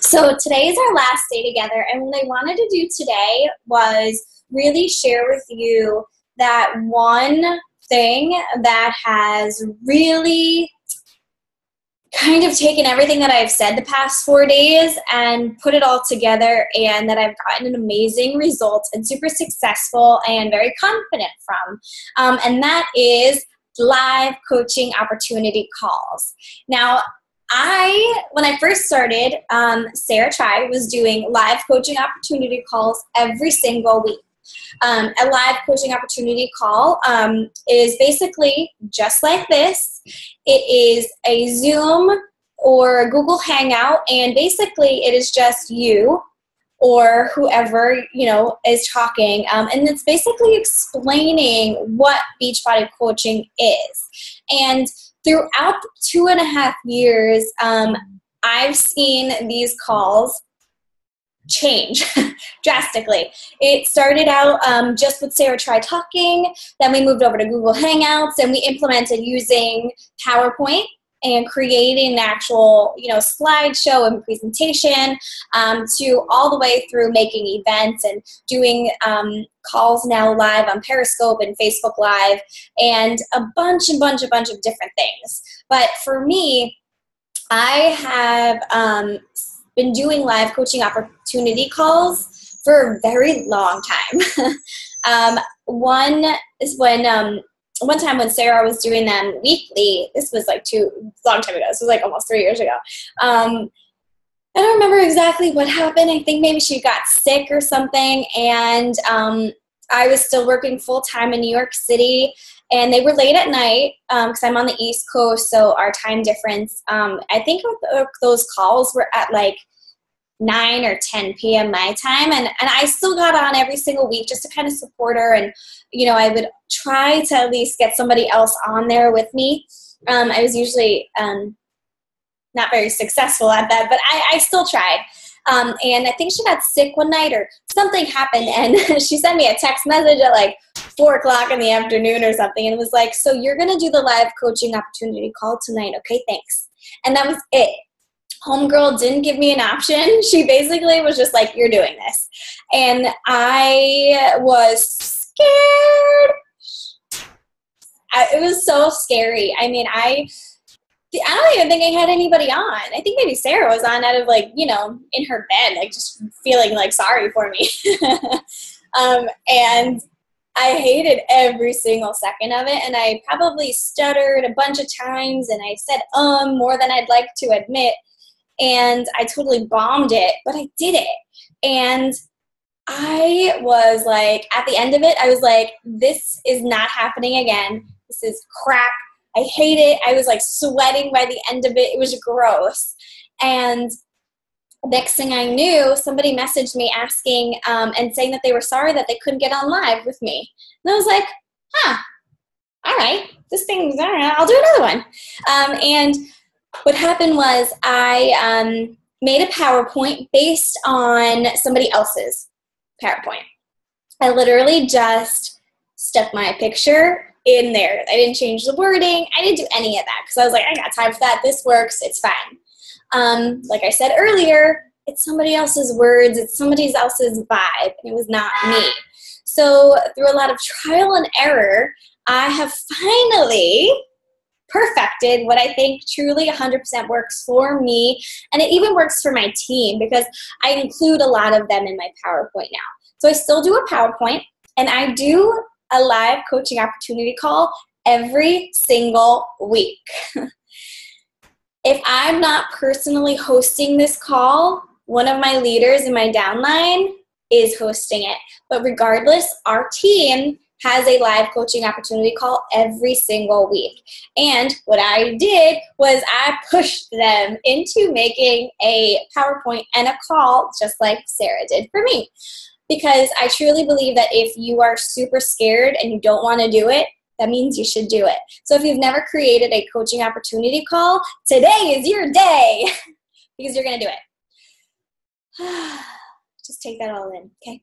So today is our last day together, and what I wanted to do today was really share with you that one thing that has really kind of taken everything that I've said the past 4 days and put it all together, and that I've gotten an amazing result and super successful and very confident from. And that is live coaching opportunity calls. Now, when I first started, Sarah Tri was doing live coaching opportunity calls every single week. A live coaching opportunity call is basically just like this. It is a Zoom or a Google Hangout, and basically it is just you or whoever, is talking. And it's basically explaining what Beachbody coaching is. And throughout 2.5 years, I've seen these calls change drastically. It started out just with Sarah Tri talking, then we moved over to Google Hangouts, and we implemented using PowerPoint and creating an actual, slideshow and presentation, to all the way through making events and doing calls now live on Periscope and Facebook Live, and a bunch of different things. But for me, I have been doing live coaching opportunity calls for a very long time. One time when Sarah was doing them weekly, this was long time ago. This was almost 3 years ago. I don't remember exactly what happened. I think maybe she got sick or something, and I was still working full-time in New York City, and they were late at night because I'm on the East Coast, so our time difference, I think those calls were at 9 or 10 p.m. my time, and I still got on every single week just to kind of support her, and I would try to at least get somebody else on there with me. I was usually not very successful at that, but I still tried. And I think she got sick one night or something happened, and she sent me a text message at 4 o'clock in the afternoon or something, and it was like, so you're going to do the live coaching opportunity call tonight, okay, thanks. And that was it. Homegirl didn't give me an option. She basically was just like, you're doing this. And I was scared. It was so scary. I mean, I don't even think I had anybody on. I think maybe Sarah was on out of in her bed, just feeling sorry for me. And I hated every single second of it. And I probably stuttered a bunch of times, and I said more than I'd like to admit. And I totally bombed it, but I did it. And I was at the end of it, I was like, this is not happening again. This is crap. I hate it. I was sweating by the end of it. It was gross. And next thing I knew, somebody messaged me asking and saying that they were sorry that they couldn't get on live with me. And I was like, all right, I'll do another one. And what happened was I made a PowerPoint based on somebody else's PowerPoint. I literally just stuck my picture in there. I didn't change the wording. I didn't do any of that because I was like, I got time for that. This works. It's fine. Like I said earlier, it's somebody else's words. It's somebody else's vibe. It was not me. So through a lot of trial and error, I have finally perfected what I think truly 100% works for me, and it even works for my team because I include a lot of them in my PowerPoint now. So I still do a PowerPoint, and I do a live coaching opportunity call every single week. If I'm not personally hosting this call, one of my leaders in my downline is hosting it. But regardless, our team has a live coaching opportunity call every single week. And what I did was I pushed them into making a PowerPoint and a call just like Sarah did for me. Because I truly believe that if you are super scared and you don't want to do it, that means you should do it. So if you've never created a coaching opportunity call, today is your day because you're going to do it. Just take that all in, okay?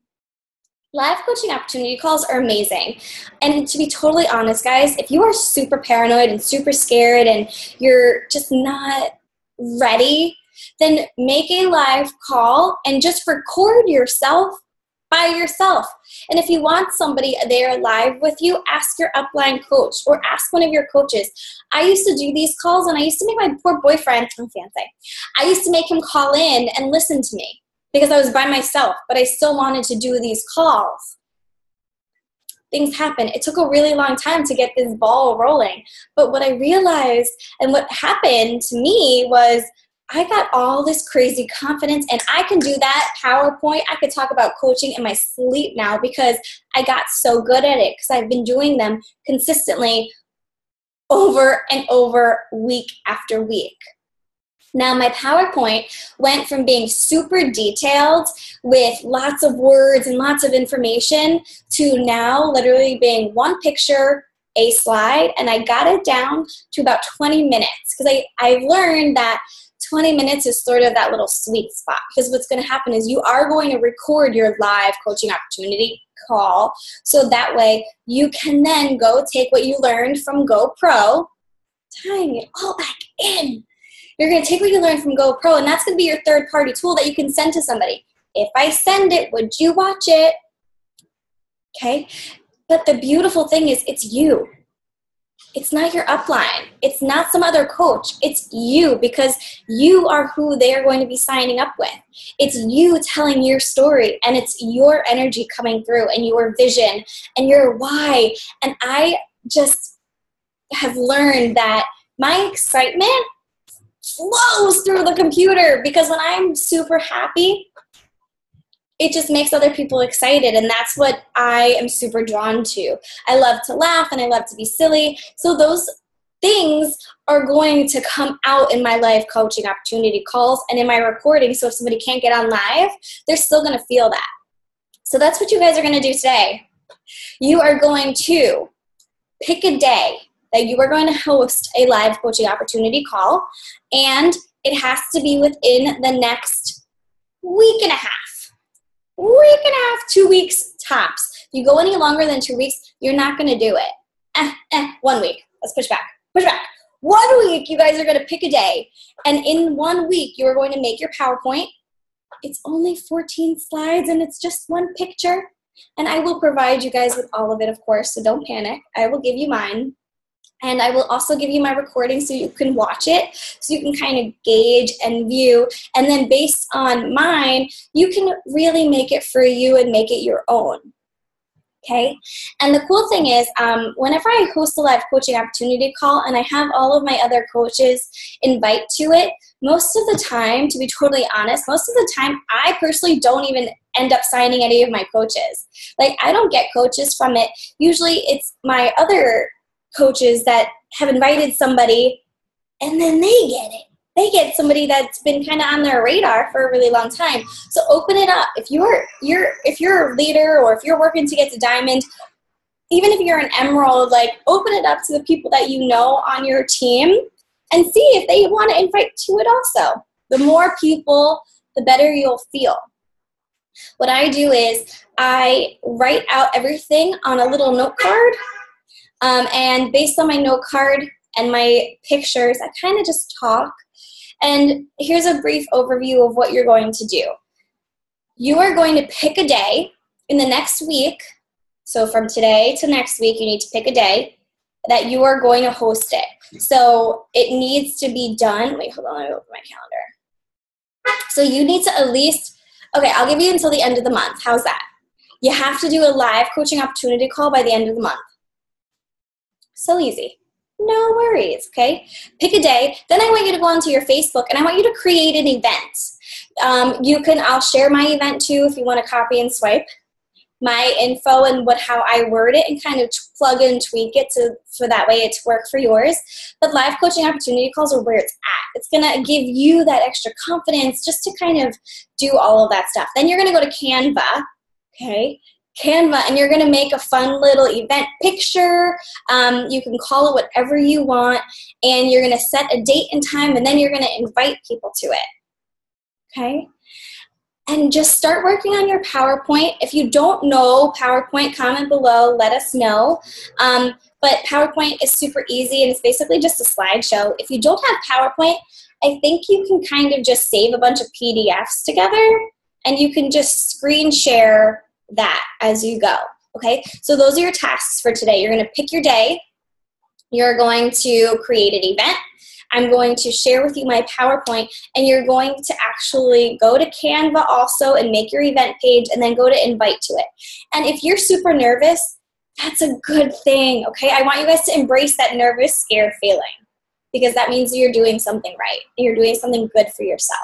Live coaching opportunity calls are amazing. And to be totally honest, guys, if you are super paranoid and super scared and you're just not ready, then make a live call and just record yourself by yourself. And if you want somebody there live with you, ask your upline coach or ask one of your coaches. I used to do these calls, and I used to make my poor boyfriend, I used to make him call in and listen to me because I was by myself, but I still wanted to do these calls. Things happen. It took a really long time to get this ball rolling. But what I realized and what happened to me was I got all this crazy confidence, and I can do that PowerPoint. I could talk about coaching in my sleep now because I got so good at it because I've been doing them consistently over and over, week after week. Now, my PowerPoint went from being super detailed with lots of words and lots of information to now literally being one picture, a slide, and I got it down to about 20 minutes because I've learned that 20 minutes is sort of that little sweet spot, because what's going to happen is you are going to record your live coaching opportunity call, so that way you can then go take what you learned from GoPro, tying it all back in. You're going to take what you learned from GoPro, and that's going to be your third-party tool that you can send to somebody. If I send it, would you watch it? Okay? But the beautiful thing is it's you. It's not your upline. It's not some other coach. It's you, because you are who they are going to be signing up with. It's you telling your story, and it's your energy coming through, and your vision, and your why. And I just have learned that my excitement flows through the computer, because when I'm super happy, it just makes other people excited, and that's what I am super drawn to. I love to laugh, and I love to be silly, so those things are going to come out in my live coaching opportunity calls and in my recording, so if somebody can't get on live, they're still going to feel that. So that's what you guys are going to do today. You are going to pick a day that you are going to host a live coaching opportunity call, and it has to be within the next week and a half. 2 weeks tops. If you go any longer than 2 weeks, you're not going to do it. 1 week. Let's push back. 1 week, you guys are going to pick a day, and in 1 week, you are going to make your PowerPoint. It's only 14 slides, and it's just one picture, and I will provide you guys with all of it, of course, so don't panic. I will give you mine. And I will also give you my recording so you can watch it, so you can kind of gauge and view. And then based on mine, you can really make it for you and make it your own. Okay? And the cool thing is, whenever I host a live coaching opportunity call and I have all of my other coaches invite to it, most of the time, to be totally honest, most of the time, I personally don't even end up signing any of my coaches. Like, I don't get coaches from it. Usually it's my other coaches that have invited somebody, and then they get it. They get somebody that's been kind of on their radar for a really long time. So open it up. If you're a leader, or if you're working to get to diamond, even if you're an emerald, like, open it up to the people that you know on your team and see if they want to invite to it also. The more people, the better you'll feel. What I do is I write out everything on a little note card. And based on my note card and my pictures, I kind of just talk. And here's a brief overview of what you're going to do. You are going to pick a day in the next week. So from today to next week, you need to pick a day that you are going to host it. So it needs to be done. Wait, hold on. Let me open my calendar. So you need to at least, okay, I'll give you until the end of the month. How's that? You have to do a live coaching opportunity call by the end of the month. So easy. No worries, okay? Pick a day. Then I want you to go onto your Facebook, and I want you to create an event. I'll share my event too if you want to copy and swipe my info and how I word it, and kind of plug and tweak it for that way it to work for yours. But live coaching opportunity calls are where it's at. It's going to give you that extra confidence just to kind of do all of that stuff. Then you're going to go to Canva, okay? Canva, and you're going to make a fun little event picture. You can call it whatever you want, and you're going to set a date and time, and then you're going to invite people to it. Okay? And just start working on your PowerPoint. If you don't know PowerPoint, comment below, let us know. But PowerPoint is super easy, and it's basically just a slideshow. If you don't have PowerPoint, I think you can kind of just save a bunch of PDFs together and you can just screen share that as you go. Okay, so those are your tasks for today. You're going to pick your day. You're going to create an event. I'm going to share with you my PowerPoint, and you're going to actually go to Canva also and make your event page and then go to invite to it. And if you're super nervous, that's a good thing, okay? I want you guys to embrace that nervous, scared feeling because that means you're doing something right. You're doing something good for yourself.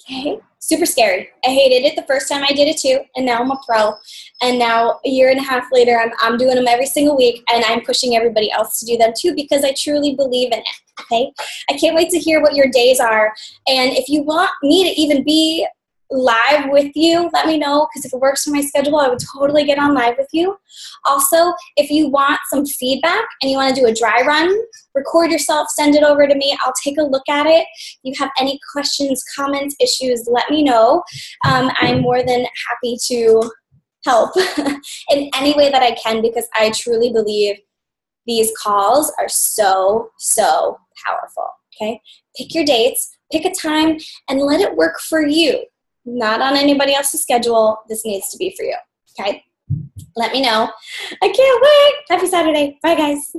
Okay, super scary. I hated it the first time I did it too, and now I'm a pro. And now a year and a half later, I'm doing them every single week, and I'm pushing everybody else to do them too because I truly believe in it, okay? I can't wait to hear what your days are. And if you want me to even be live with you, let me know, because if it works for my schedule, I would totally get on live with you. Also, if you want some feedback and you want to do a dry run, record yourself, send it over to me. I'll take a look at it. If you have any questions, comments, issues, let me know. I'm more than happy to help in any way that I can because I truly believe these calls are so, so powerful, okay? Pick your dates, pick a time, and let it work for you. Not on anybody else's schedule. This needs to be for you, okay? Let me know. I can't wait. Happy Saturday. Bye, guys.